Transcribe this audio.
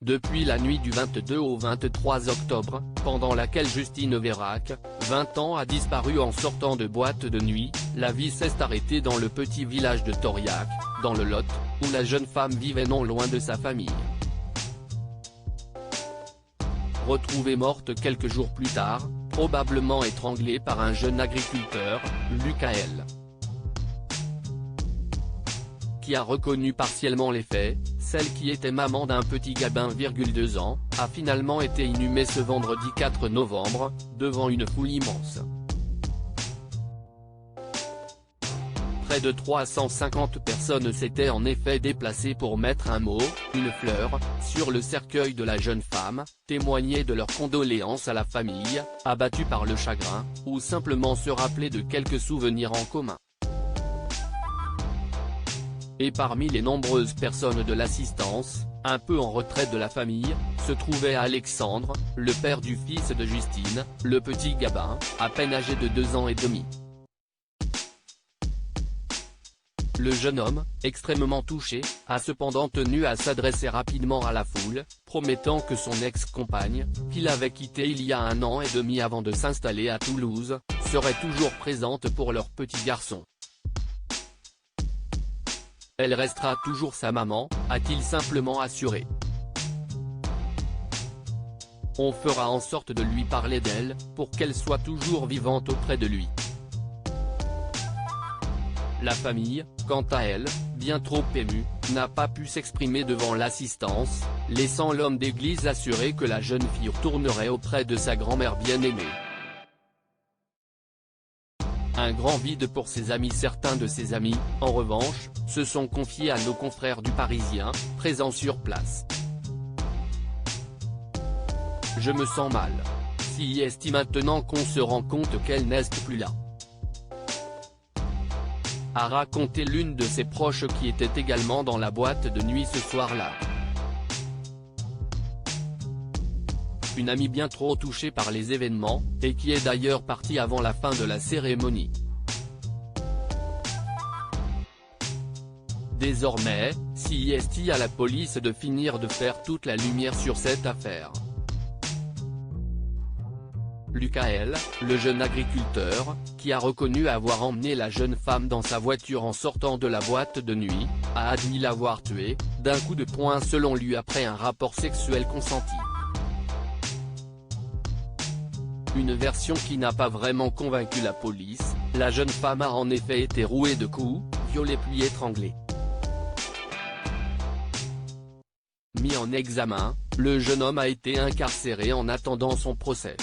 Depuis la nuit du 22 au 23 octobre, pendant laquelle Justine Vérac, 20 ans a disparu en sortant de boîte de nuit, la vie s'est arrêtée dans le petit village de Tauriac, dans le Lot, où la jeune femme vivait non loin de sa famille. Retrouvée morte quelques jours plus tard, probablement étranglée par un jeune agriculteur, Lucael, qui a reconnu partiellement les faits. Celle qui était maman d'un petit gabin, 2 ans, a finalement été inhumée ce vendredi 4 novembre, devant une foule immense. Près de 350 personnes s'étaient en effet déplacées pour mettre un mot, une fleur, sur le cercueil de la jeune femme, témoigner de leurs condoléances à la famille, abattue par le chagrin, ou simplement se rappeler de quelques souvenirs en commun. Et parmi les nombreuses personnes de l'assistance, un peu en retrait de la famille, se trouvait Alexandre, le père du fils de Justine, le petit Gabin, à peine âgé de 2 ans et demi. Le jeune homme, extrêmement touché, a cependant tenu à s'adresser rapidement à la foule, promettant que son ex-compagne, qu'il avait quittée il y a 1 an et demi avant de s'installer à Toulouse, serait toujours présente pour leur petit garçon. Elle restera toujours sa maman, a-t-il simplement assuré. On fera en sorte de lui parler d'elle, pour qu'elle soit toujours vivante auprès de lui. La famille, quant à elle, bien trop émue, n'a pas pu s'exprimer devant l'assistance, laissant l'homme d'église assurer que la jeune fille retournerait auprès de sa grand-mère bien-aimée. Un grand vide pour ses amis. Certains de ses amis, en revanche, se sont confiés à nos confrères du Parisien, présents sur place. Je me sens mal. Si est maintenant qu'on se rend compte qu'elle n'est plus là, a raconté l'une de ses proches qui était également dans la boîte de nuit ce soir-là. Une amie bien trop touchée par les événements, et qui est d'ailleurs partie avant la fin de la cérémonie. Désormais, si est à la police de finir de faire toute la lumière sur cette affaire. Lucael, le jeune agriculteur, qui a reconnu avoir emmené la jeune femme dans sa voiture en sortant de la boîte de nuit, a admis l'avoir tuée, d'un coup de poing selon lui après un rapport sexuel consenti. Une version qui n'a pas vraiment convaincu la police. La jeune femme a en effet été rouée de coups, violée puis étranglée. Mis en examen, le jeune homme a été incarcéré en attendant son procès.